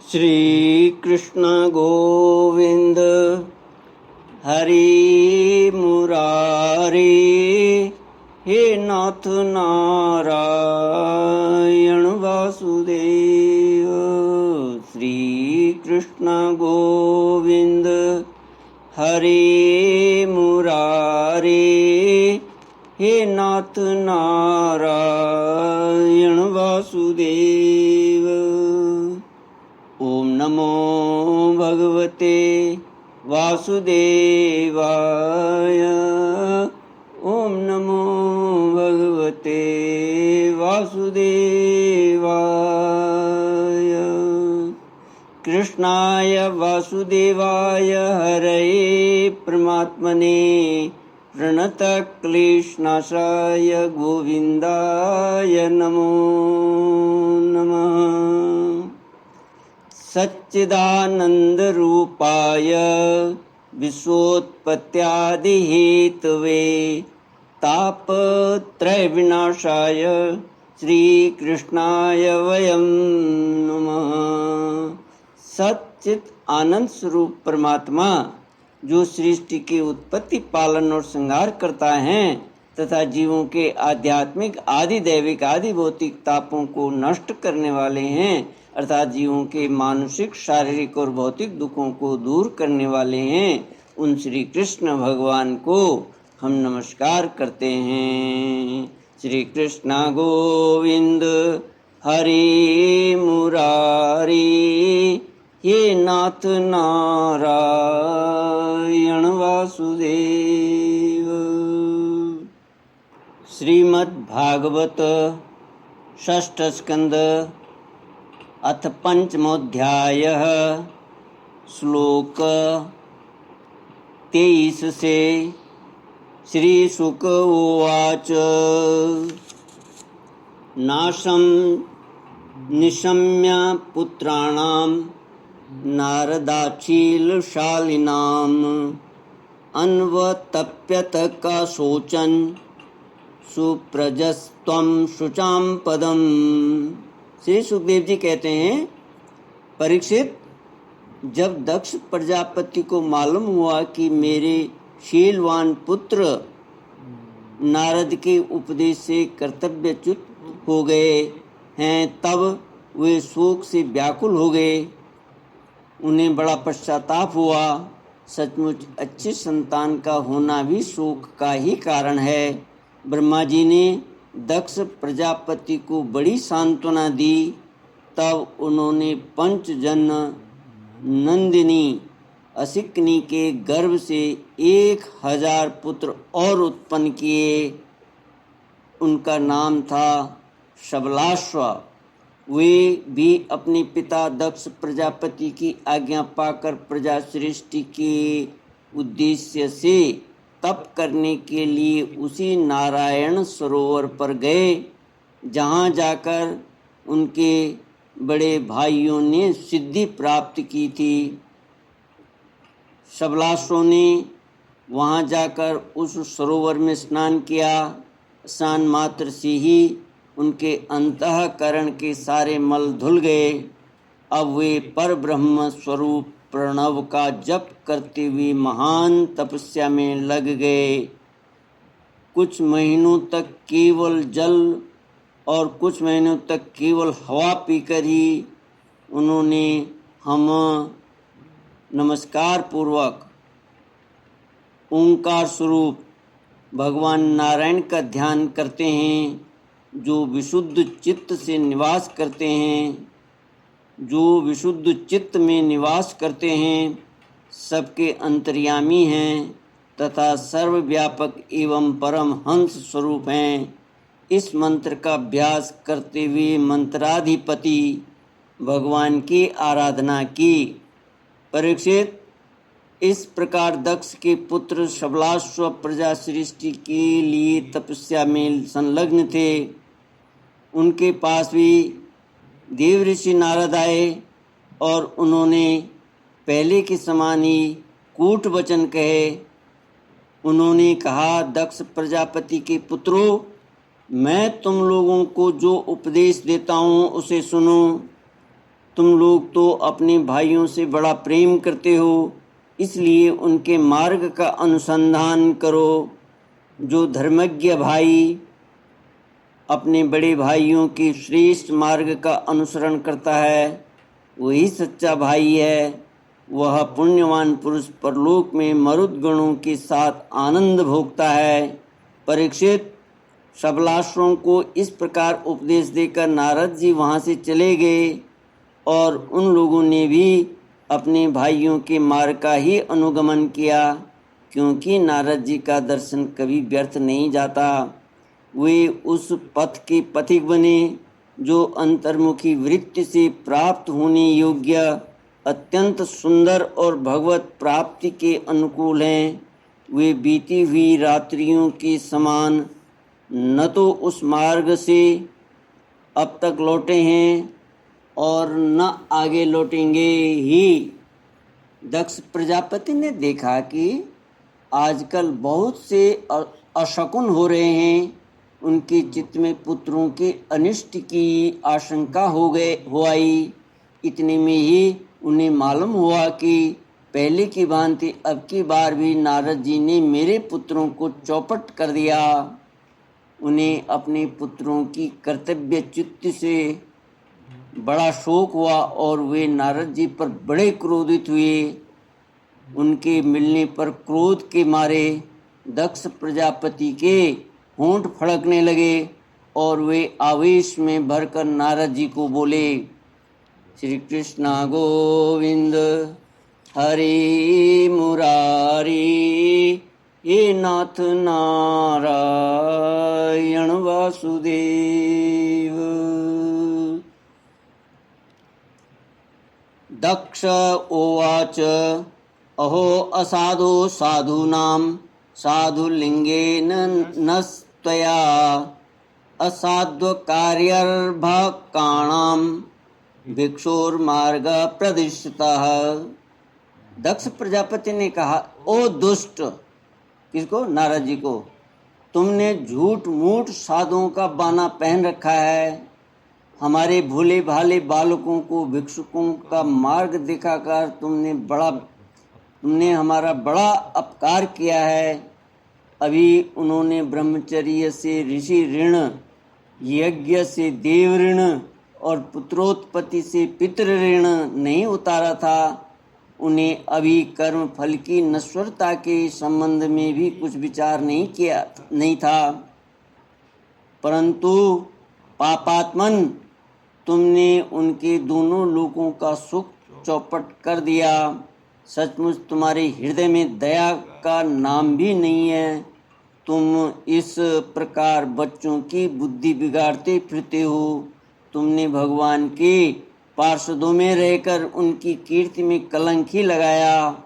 श्री कृष्ण गोविंद हरि मुरारी, हे नाथ नारायण वासुदेव। श्री कृष्ण गोविंद हरि मुरारी, हे नाथ नारायण वासुदेव। ओम नमो भगवते वासुदेवाय। ओम नमो भगवते वासुदेवाय। कृष्णाय वासुदेवाय हरये परमात्मने प्रणतक्लेशनाशाय गोविन्दाय नमो नमः। सच्चिदानन्दरूपाय विश्वोत्पत्त्यादिहेतवे तापत्रयविनाशाय श्रीकृष्णाय वयं नमः। सच्चित आनंद स्वरूप परमात्मा जो सृष्टि की उत्पत्ति, पालन और संहार करता है तथा जीवों के आध्यात्मिक, आदि दैविक, आदि भौतिक तापों को नष्ट करने वाले हैं, अर्थात जीवों के मानसिक, शारीरिक और भौतिक दुखों को दूर करने वाले हैं, उन श्री कृष्ण भगवान को हम नमस्कार करते हैं। श्री कृष्ण गोविंद हरि मुरारी, हे नाथ नारायण वासुदेव। श्रीमद् भागवत षष्ठ स्कंद अथ पंचमोऽध्यायः श्लोक 23 से। श्री शुक उवाच नाशं निशम्य पुत्राणां नारदाक्षीलशालिनाम् अन्वतप्यत काशोचन सुप्रजस्त्वं शुचां पदम। श्री सुखदेव जी कहते हैं, परीक्षित, जब दक्ष प्रजापति को मालूम हुआ कि मेरे शीलवान पुत्र नारद के उपदेश से कर्तव्यच्युत हो गए हैं, तब वे शोक से व्याकुल हो गए। उन्हें बड़ा पश्चाताप हुआ। सचमुच अच्छी संतान का होना भी शोक का ही कारण है। ब्रह्मा जी ने दक्ष प्रजापति को बड़ी सांत्वना दी। तब उन्होंने पंचजन नंदिनी असिकनी के गर्भ से 1000 पुत्र और उत्पन्न किए। उनका नाम था शबलाश्व। वे भी अपने पिता दक्ष प्रजापति की आज्ञा पाकर प्रजा सृष्टि के उद्देश्य से तप करने के लिए उसी नारायण सरोवर पर गए, जहाँ जाकर उनके बड़े भाइयों ने सिद्धि प्राप्त की थी। शबलाश्व ने वहाँ जाकर उस सरोवर में स्नान किया। स्नान मात्र से ही उनके अंतःकरण के सारे मल धुल गए। अब वे पर ब्रह्म स्वरूप प्रणव का जप करते हुए महान तपस्या में लग गए। कुछ महीनों तक केवल जल और कुछ महीनों तक केवल हवा पीकर ही उन्होंने हम नमस्कार पूर्वक ओंकार स्वरूप भगवान नारायण का ध्यान करते हैं, जो विशुद्ध चित्त से निवास करते हैं, जो विशुद्ध चित्त में निवास करते हैं, सबके अंतर्यामी हैं तथा सर्वव्यापक एवं परम हंस स्वरूप हैं। इस मंत्र का अभ्यास करते हुए मंत्राधिपति भगवान की आराधना की। परीक्षित, इस प्रकार दक्ष के पुत्र शबलाश्व प्रजा सृष्टि के लिए तपस्या में संलग्न थे। उनके पास भी देव ऋषि नारद आए और उन्होंने पहले के समान ही कूट वचन कहे। उन्होंने कहा, दक्ष प्रजापति के पुत्रों, मैं तुम लोगों को जो उपदेश देता हूँ उसे सुनो। तुम लोग तो अपने भाइयों से बड़ा प्रेम करते हो, इसलिए उनके मार्ग का अनुसंधान करो। जो धर्मज्ञ भाई अपने बड़े भाइयों के श्रेष्ठ मार्ग का अनुसरण करता है, वही सच्चा भाई है। वह पुण्यवान पुरुष परलोक में मरुद गणों के साथ आनंद भोगता है। परीक्षित, सबलाश्रों को इस प्रकार उपदेश देकर नारद जी वहाँ से चले गए और उन लोगों ने भी अपने भाइयों के मार्ग का ही अनुगमन किया, क्योंकि नारद जी का दर्शन कभी व्यर्थ नहीं जाता। वे उस पथ के पथिक बने जो अंतर्मुखी वृत्ति से प्राप्त होने योग्य, अत्यंत सुंदर और भगवत प्राप्ति के अनुकूल हैं। वे बीती हुई रात्रियों के समान न तो उस मार्ग से अब तक लौटे हैं और न आगे लौटेंगे ही। दक्ष प्रजापति ने देखा कि आजकल बहुत से अशकुन हो रहे हैं। उनके चित्त में पुत्रों के अनिष्ट की आशंका हो आई। इतने में ही उन्हें मालूम हुआ कि पहले की भांति अब की बार भी नारद जी ने मेरे पुत्रों को चौपट कर दिया। उन्हें अपने पुत्रों की कर्तव्यच्युति से बड़ा शोक हुआ और वे नारद जी पर बड़े क्रोधित हुए। उनके मिलने पर क्रोध के मारे दक्ष प्रजापति के होंठ फड़कने लगे और वे आवेश में भरकर नारद जी को बोले, श्री कृष्ण गोविंद हरि मुरारी, हे नाथ नारायण वासुदेव। दक्ष उवाच, अहो असाधु साधूनां साधुलिंगेन नस्त्वया असाध्वकार्यर्भकाणां भिक्षुर्मार्ग प्रदिष्टः। दक्ष प्रजापति ने कहा, ओ दुष्ट, किसको? नारद जी को, तुमने झूठ मूठ साधुओं का बाना पहन रखा है। हमारे भोले भाले बालकों को भिक्षुकों का मार्ग दिखाकर तुमने हमारा बड़ा अपकार किया है। अभी उन्होंने ब्रह्मचर्य से ऋषि ऋण, यज्ञ से देव ऋण और पुत्रोत्पत्ति से पितृ ऋण नहीं उतारा था। उन्हें अभी कर्म फल की नश्वरता के संबंध में भी कुछ विचार नहीं था। परंतु पापात्मन, तुमने उनके दोनों लोकों का सुख चौपट कर दिया। सचमुच तुम्हारे हृदय में दया का नाम भी नहीं है। तुम इस प्रकार बच्चों की बुद्धि बिगाड़ते फिरते हो। तुमने भगवान के पार्षदों में रहकर उनकी कीर्ति में कलंक ही लगाया।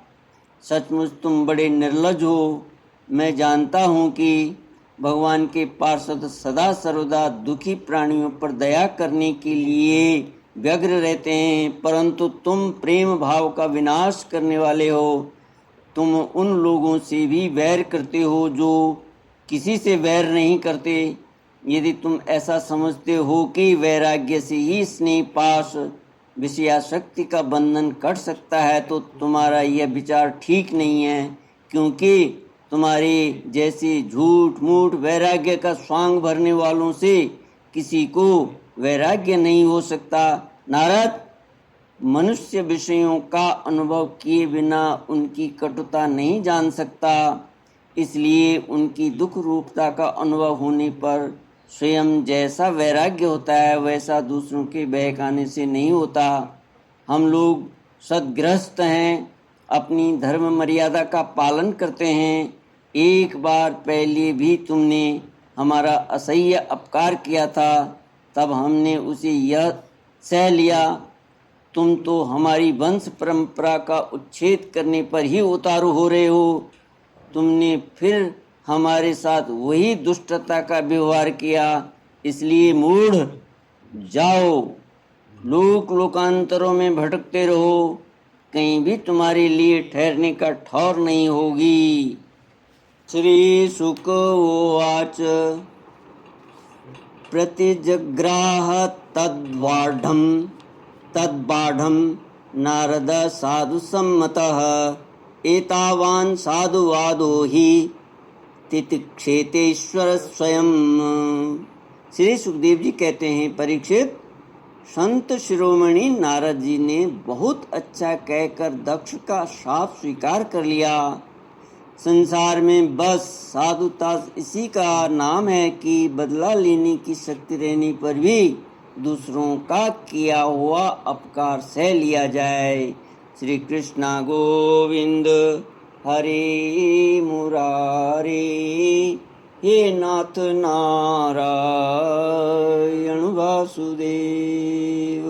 सचमुच तुम बड़े निर्लज हो। मैं जानता हूँ कि भगवान के पार्षद सदा सर्वदा दुखी प्राणियों पर दया करने के लिए व्यग्र रहते हैं, परंतु तुम प्रेम भाव का विनाश करने वाले हो। तुम उन लोगों से भी वैर करते हो जो किसी से वैर नहीं करते। यदि तुम ऐसा समझते हो कि वैराग्य से ही स्नेह पाश विषयाशक्ति का बंधन कट सकता है, तो तुम्हारा यह विचार ठीक नहीं है, क्योंकि तुम्हारे जैसे झूठ मूठ वैराग्य का स्वांग भरने वालों से किसी को वैराग्य नहीं हो सकता। नारद, मनुष्य विषयों का अनुभव किए बिना उनकी कटुता नहीं जान सकता, इसलिए उनकी दुख रूपता का अनुभव होने पर स्वयं जैसा वैराग्य होता है वैसा दूसरों के बहकाने से नहीं होता। हम लोग सद्गृहस्थ हैं, अपनी धर्म मर्यादा का पालन करते हैं। एक बार पहले भी तुमने हमारा असह्य अपकार किया था, तब हमने उसे यह सह लिया। तुम तो हमारी वंश परंपरा का उच्छेद करने पर ही उतारू हो रहे हो। तुमने फिर हमारे साथ वही दुष्टता का व्यवहार किया। इसलिए मूढ़, जाओ, लोक लोकांतरों में भटकते रहो, कहीं भी तुम्हारे लिए ठहरने का ठौर नहीं होगी। श्री शुक उवाच, प्रतिजग्राह तद्वाढ़ं तद्बाढं नारद साधु सम्मतः एतावान् साधुवादो हि तितिक्षेतेश्वर स्वयं। श्री सुखदेव जी कहते हैं, परीक्षित, संत शिरोमणि नारद जी ने बहुत अच्छा कहकर दक्ष का शाप स्वीकार कर लिया। संसार में बस साधुता इसी का नाम है कि बदला लेने की शक्ति रहने पर भी दूसरों का किया हुआ अपकार सह लिया जाए। श्री कृष्णा गोविंद हरे मुरारे, हे नाथ नारायण वासुदेव।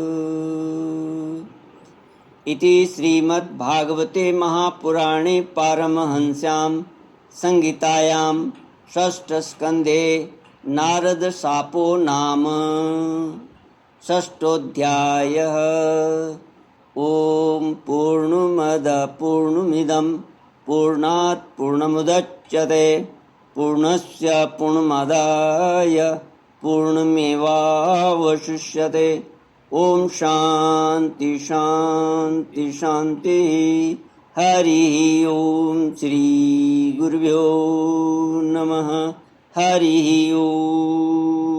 इति श्रीमद्भागवते महापुराणे पारमहंस्यां संहितायां षष्ठस्कन्धे नारदशापो नाम षष्ठोऽध्यायः। ॐ पूर्णमदः पूर्णमिदं पूर्णात् पूर्णमुदच्यते पूर्णस्य पूर्णमादाय पूर्णमेवावशिष्यते। ओम शांति शांति शांति। हरि ओम। श्री गुरुभ्यो नमः। हरि ओम।